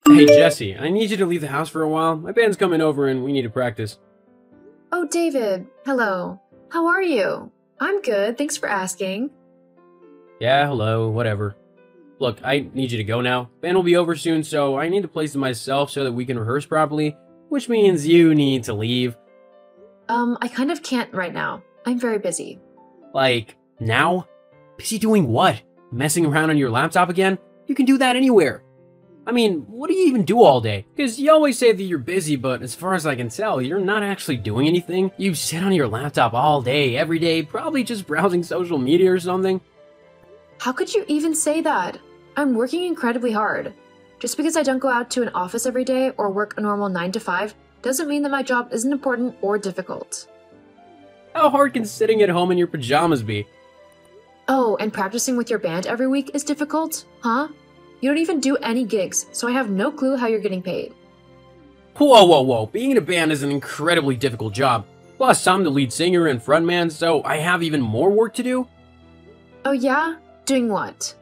Hey Jesse, I need you to leave the house for a while. My band's coming over and we need to practice. Oh, David. Hello. How are you? I'm good, thanks for asking. Yeah, hello, whatever. Look, I need you to go now. Band will be over soon, so I need the place to myself so that we can rehearse properly, which means you need to leave. I kind of can't right now. I'm very busy. Like, now? Busy doing what? Messing around on your laptop again? You can do that anywhere. I mean, what do you even do all day? Because you always say that you're busy, but as far as I can tell, you're not actually doing anything. You sit on your laptop all day, every day, probably just browsing social media or something. How could you even say that? I'm working incredibly hard. Just because I don't go out to an office every day or work a normal 9 to 5 doesn't mean that my job isn't important or difficult. How hard can sitting at home in your pajamas be? Oh, and practicing with your band every week is difficult? Huh? You don't even do any gigs, so I have no clue how you're getting paid. Whoa, whoa, whoa. Being in a band is an incredibly difficult job. Plus, I'm the lead singer and frontman, so I have even more work to do. Oh yeah? Doing what?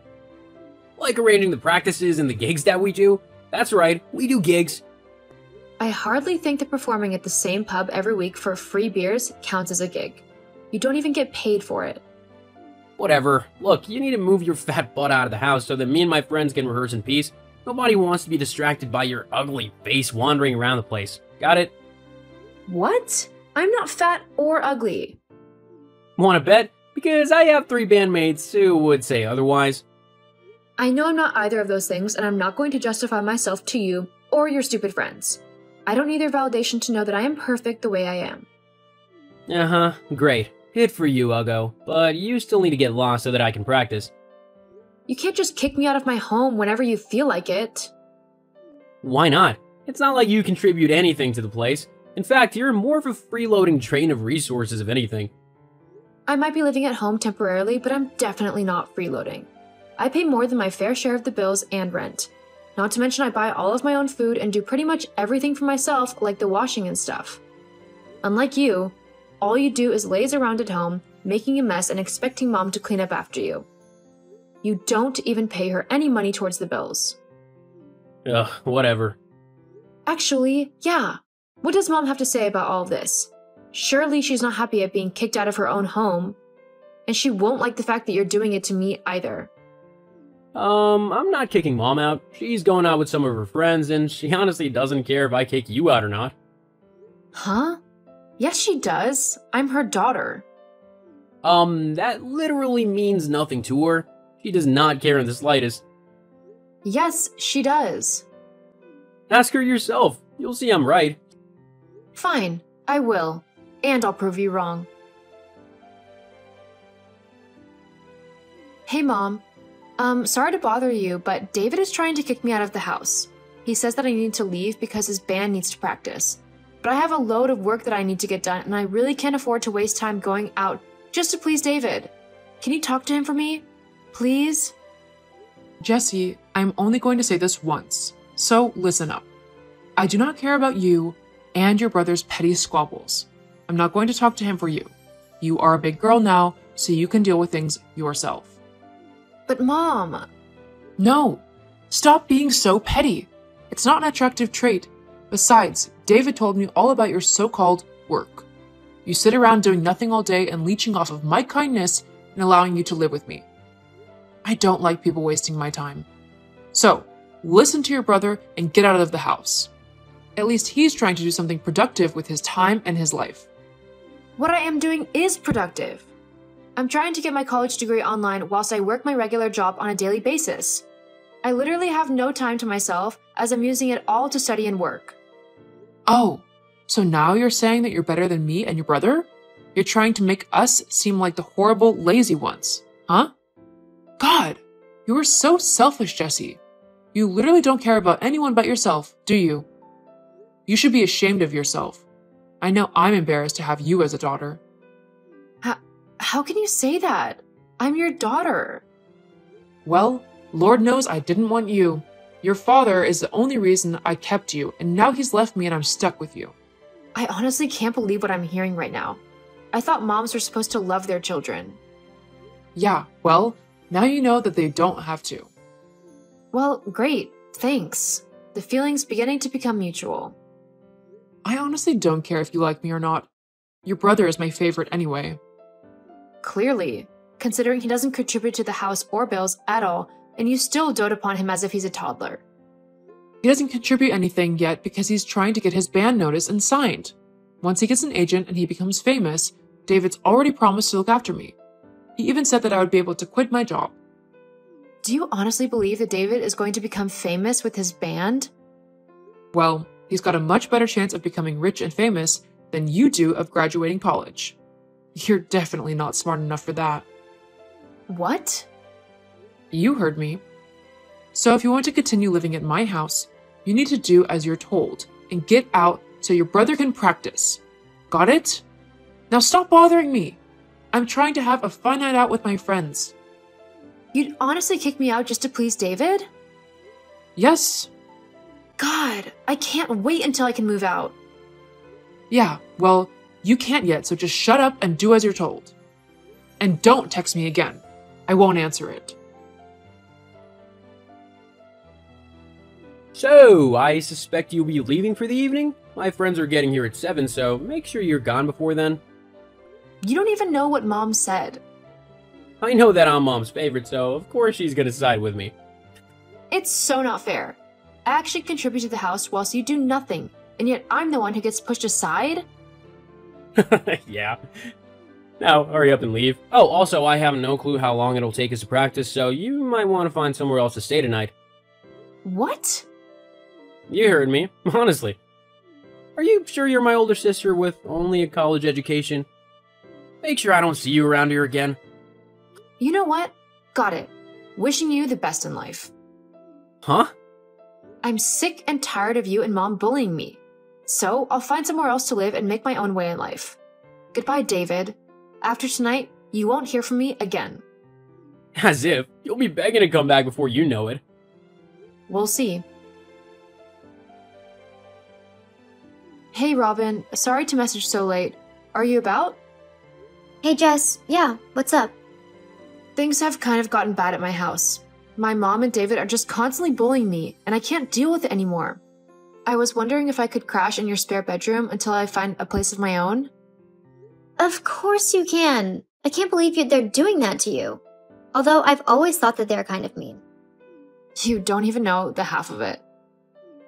Like arranging the practices and the gigs that we do. That's right, we do gigs. I hardly think that performing at the same pub every week for free beers counts as a gig. You don't even get paid for it. Whatever. Look, you need to move your fat butt out of the house so that me and my friends can rehearse in peace. Nobody wants to be distracted by your ugly face wandering around the place. Got it? What? I'm not fat or ugly. Wanna bet? Because I have 3 bandmates who would say otherwise. I know I'm not either of those things, and I'm not going to justify myself to you or your stupid friends. I don't need their validation to know that I am perfect the way I am. Uh-huh, great. Good for you, Uggo. But you still need to get lost so that I can practice. You can't just kick me out of my home whenever you feel like it. Why not? It's not like you contribute anything to the place. In fact, you're more of a freeloading train of resources if anything. I might be living at home temporarily, but I'm definitely not freeloading. I pay more than my fair share of the bills and rent. Not to mention I buy all of my own food and do pretty much everything for myself, like the washing and stuff. Unlike you, all you do is laze around at home, making a mess and expecting mom to clean up after you. You don't even pay her any money towards the bills. Ugh, whatever. Actually, yeah. What does mom have to say about all of this? Surely she's not happy at being kicked out of her own home. And she won't like the fact that you're doing it to me either. I'm not kicking mom out. She's going out with some of her friends, and she honestly doesn't care if I kick you out or not. Huh? Yes, she does. I'm her daughter. That literally means nothing to her. She does not care in the slightest. Yes, she does. Ask her yourself. You'll see I'm right. Fine, I will. And I'll prove you wrong. Hey, Mom. Sorry to bother you, but David is trying to kick me out of the house. He says that I need to leave because his band needs to practice. But I have a load of work that I need to get done, and I really can't afford to waste time going out just to please David. Can you talk to him for me? Please? Jesse, I'm only going to say this once, so listen up. I do not care about you and your brother's petty squabbles. I'm not going to talk to him for you. You are a big girl now, so you can deal with things yourself. But Mom... No! Stop being so petty! It's not an attractive trait. Besides, David told me all about your so-called work. You sit around doing nothing all day and leeching off of my kindness and allowing you to live with me. I don't like people wasting my time. So, listen to your brother and get out of the house. At least he's trying to do something productive with his time and his life. What I am doing is productive. I'm trying to get my college degree online whilst I work my regular job on a daily basis. I literally have no time to myself as I'm using it all to study and work. Oh, so now you're saying that you're better than me and your brother? You're trying to make us seem like the horrible, lazy ones, huh? God, you are so selfish, Jesse. You literally don't care about anyone but yourself, do you? You should be ashamed of yourself. I know I'm embarrassed to have you as a daughter. How can you say that? I'm your daughter. Well, Lord knows I didn't want you. Your father is the only reason I kept you, and now he's left me and I'm stuck with you. I honestly can't believe what I'm hearing right now. I thought moms were supposed to love their children. Yeah, well, now you know that they don't have to. Well, great. Thanks. the feelings beginning to become mutual. I honestly don't care if you like me or not. Your brother is my favorite anyway. Clearly, considering he doesn't contribute to the house or bills at all, and you still dote upon him as if he's a toddler. He doesn't contribute anything yet because he's trying to get his band noticed and signed. Once he gets an agent and he becomes famous, David's already promised to look after me. He even said that I would be able to quit my job. Do you honestly believe that David is going to become famous with his band? Well, he's got a much better chance of becoming rich and famous than you do of graduating college. You're definitely not smart enough for that. What? You heard me. So if you want to continue living at my house, you need to do as you're told and get out so your brother can practice. Got it? Now stop bothering me. I'm trying to have a fun night out with my friends. You'd honestly kick me out just to please David? Yes. God, I can't wait until I can move out. Yeah, well, you can't yet, so just shut up and do as you're told. And don't text me again. I won't answer it. So, I suspect you'll be leaving for the evening? My friends are getting here at 7, so make sure you're gone before then. You don't even know what Mom said. I know that I'm Mom's favorite, so of course she's gonna side with me. It's so not fair. I actually contribute to the house whilst you do nothing, and yet I'm the one who gets pushed aside? Yeah. Now, hurry up and leave. Oh, also, I have no clue how long it'll take us to practice, so you might want to find somewhere else to stay tonight. What? You heard me, honestly. Are you sure you're my older sister with only a college education? Make sure I don't see you around here again. You know what? Got it. Wishing you the best in life. Huh? I'm sick and tired of you and Mom bullying me. So I'll find somewhere else to live and make my own way in life. Goodbye, David. After tonight, you won't hear from me again. As if. You'll be begging to come back before you know it. We'll see. Hey, Robin. Sorry to message so late. Are you about? Hey, Jess. Yeah, what's up? Things have kind of gotten bad at my house. My mom and David are just constantly bullying me, and I can't deal with it anymore. I was wondering if I could crash in your spare bedroom until I find a place of my own? Of course you can. I can't believe they're doing that to you. Although I've always thought that they're kind of mean. You don't even know the half of it.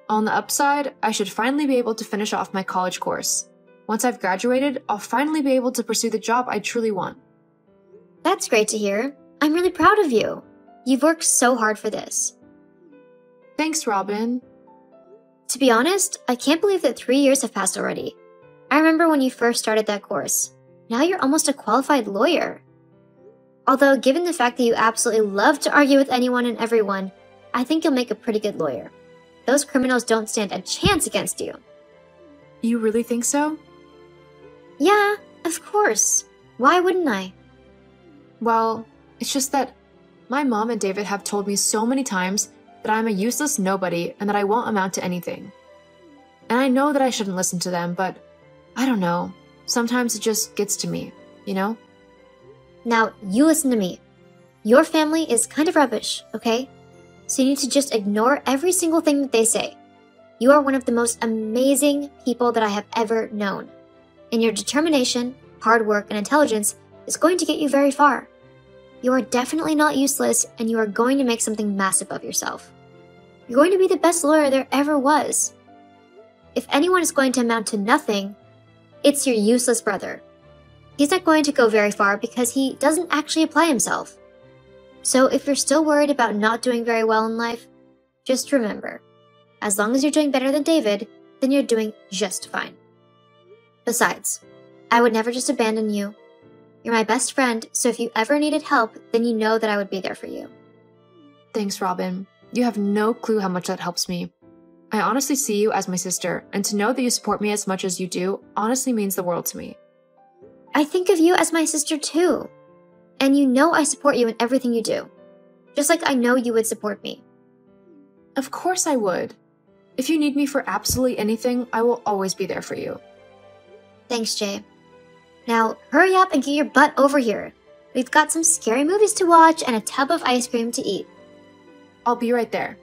On the upside, I should finally be able to finish off my college course. Once I've graduated, I'll finally be able to pursue the job I truly want. That's great to hear. I'm really proud of you. You've worked so hard for this. Thanks, Robin. To be honest, I can't believe that 3 years have passed already. I remember when you first started that course. Now you're almost a qualified lawyer. Although, given the fact that you absolutely love to argue with anyone and everyone, I think you'll make a pretty good lawyer. Those criminals don't stand a chance against you. You really think so? Yeah, of course. Why wouldn't I? Well, it's just that my mom and David have told me so many times that I'm a useless nobody and that I won't amount to anything. And I know that I shouldn't listen to them, but I don't know. Sometimes it just gets to me, you know? Now, you listen to me. Your family is kind of rubbish, okay? So you need to just ignore every single thing that they say. You are one of the most amazing people that I have ever known. And your determination, hard work, and intelligence is going to get you very far. You are definitely not useless, and you are going to make something massive of yourself. You're going to be the best lawyer there ever was. If anyone is going to amount to nothing, it's your useless brother. He's not going to go very far because he doesn't actually apply himself. So if you're still worried about not doing very well in life, just remember, as long as you're doing better than David, then you're doing just fine. Besides, I would never just abandon you. You're my best friend, so if you ever needed help, then you know that I would be there for you. Thanks, Robin. You have no clue how much that helps me. I honestly see you as my sister, and to know that you support me as much as you do honestly means the world to me. I think of you as my sister too. And you know I support you in everything you do. Just like I know you would support me. Of course I would. If you need me for absolutely anything, I will always be there for you. Thanks, Jay. Now, hurry up and get your butt over here. We've got some scary movies to watch and a tub of ice cream to eat. I'll be right there.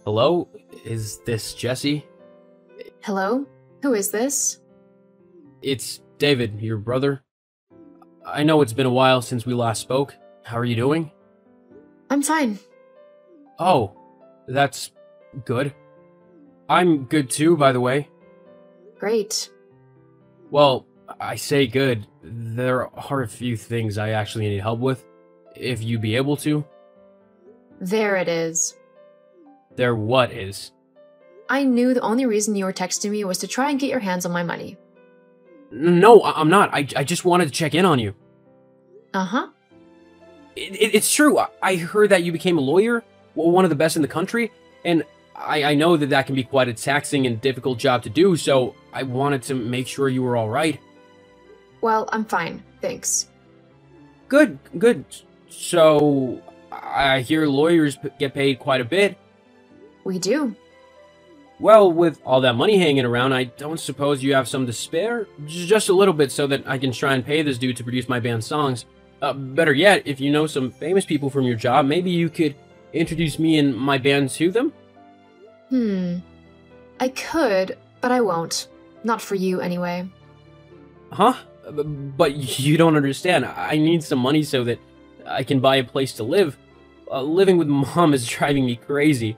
Hello? Is this Jesse? Hello? Who is this? It's David, your brother. I know it's been a while since we last spoke. How are you doing? I'm fine. Oh, that's good. I'm good too, by the way. Great. Well, I say good. There are a few things I actually need help with. If you'd be able to. There it is. There what is? I knew the only reason you were texting me was to try and get your hands on my money. No, I'm not. I just wanted to check in on you. Uh-huh. It's true. I heard that you became a lawyer, one of the best in the country, and I know that that can be quite a taxing and difficult job to do, so I wanted to make sure you were all right. Well, I'm fine, thanks. Good. So, I hear lawyers get paid quite a bit. We do. Well, with all that money hanging around, I don't suppose you have some to spare? Just a little bit so that I can try and pay this dude to produce my band's songs. Better yet, if you know some famous people from your job, maybe you could introduce me and my band to them? I could, but I won't. Not for you, anyway. Huh? But you don't understand. I need some money so that I can buy a place to live. Living with Mom is driving me crazy.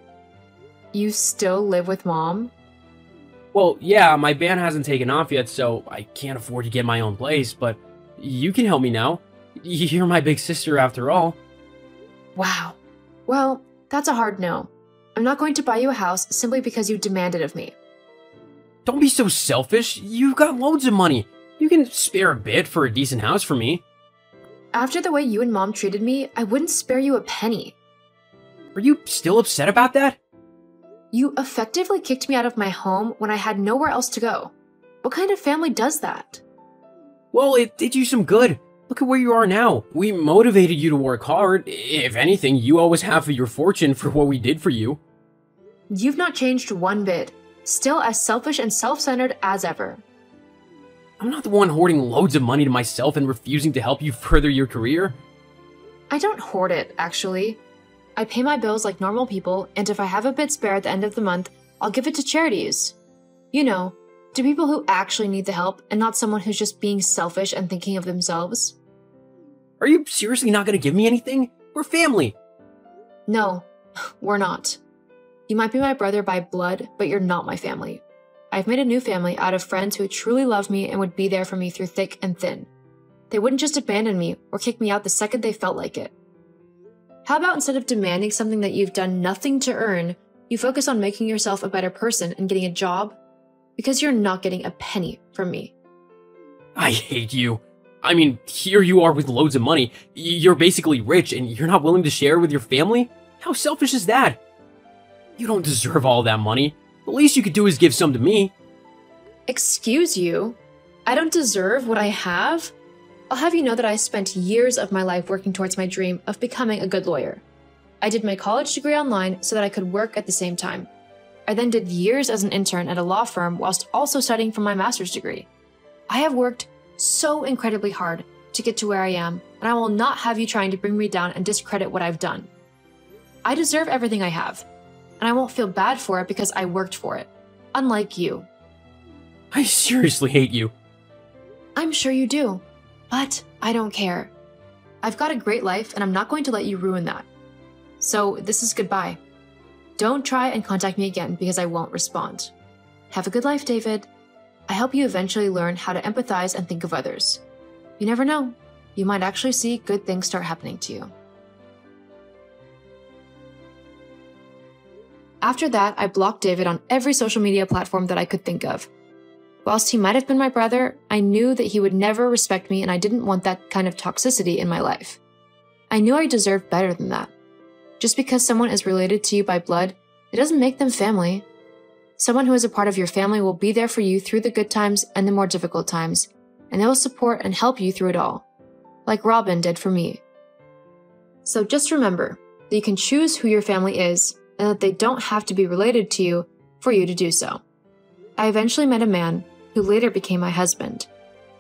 You still live with Mom? Well, yeah, my band hasn't taken off yet, so I can't afford to get my own place, but you can help me now. You're my big sister after all. Wow. Well, that's a hard no. I'm not going to buy you a house simply because you demanded of me. Don't be so selfish. You've got loads of money. You can spare a bit for a decent house for me. After the way you and Mom treated me, I wouldn't spare you a penny. Are you still upset about that? You effectively kicked me out of my home when I had nowhere else to go. What kind of family does that? Well, it did you some good. Look at where you are now. We motivated you to work hard. If anything, you owe us half of your fortune for what we did for you. You've not changed one bit. Still as selfish and self-centered as ever. I'm not the one hoarding loads of money to myself and refusing to help you further your career. I don't hoard it, actually. I pay my bills like normal people, and if I have a bit spare at the end of the month, I'll give it to charities. You know, to people who actually need the help and not someone who's just being selfish and thinking of themselves. Are you seriously not going to give me anything? We're family. No, we're not. You might be my brother by blood, but you're not my family. I've made a new family out of friends who truly love me and would be there for me through thick and thin. They wouldn't just abandon me or kick me out the second they felt like it. How about instead of demanding something that you've done nothing to earn, you focus on making yourself a better person and getting a job? Because you're not getting a penny from me. I hate you. I mean, here you are with loads of money. You're basically rich and you're not willing to share with your family? How selfish is that? You don't deserve all that money. The least you could do is give some to me. Excuse you? I don't deserve what I have? I'll have you know that I spent years of my life working towards my dream of becoming a good lawyer. I did my college degree online so that I could work at the same time. I then did years as an intern at a law firm whilst also studying for my master's degree. I have worked so incredibly hard to get to where I am, and I will not have you trying to bring me down and discredit what I've done. I deserve everything I have, and I won't feel bad for it because I worked for it, unlike you. I seriously hate you. I'm sure you do, but I don't care. I've got a great life, and I'm not going to let you ruin that. So this is goodbye. Don't try and contact me again because I won't respond. Have a good life, David. I hope you eventually learn how to empathize and think of others. You never know. You might actually see good things start happening to you. After that, I blocked David on every social media platform that I could think of. Whilst he might have been my brother, I knew that he would never respect me and I didn't want that kind of toxicity in my life. I knew I deserved better than that. Just because someone is related to you by blood, it doesn't make them family. Someone who is a part of your family will be there for you through the good times and the more difficult times, and they will support and help you through it all, like Robin did for me. So just remember that you can choose who your family is, and that they don't have to be related to you for you to do so. I eventually met a man who later became my husband.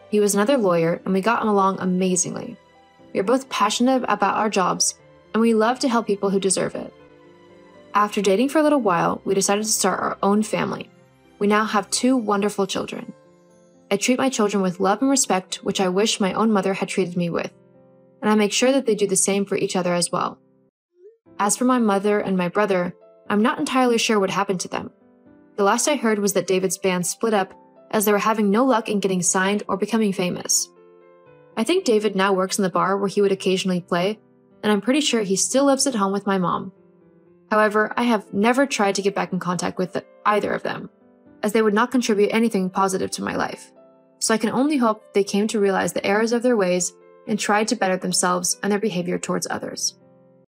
He was another lawyer, and we got along amazingly. We are both passionate about our jobs, and we love to help people who deserve it. After dating for a little while, we decided to start our own family. We now have 2 wonderful children. I treat my children with love and respect, which I wish my own mother had treated me with, and I make sure that they do the same for each other as well. As for my mother and my brother, I'm not entirely sure what happened to them. The last I heard was that David's band split up as they were having no luck in getting signed or becoming famous. I think David now works in the bar where he would occasionally play, and I'm pretty sure he still lives at home with my mom. However, I have never tried to get back in contact with either of them, as they would not contribute anything positive to my life. So I can only hope they came to realize the errors of their ways and tried to better themselves and their behavior towards others.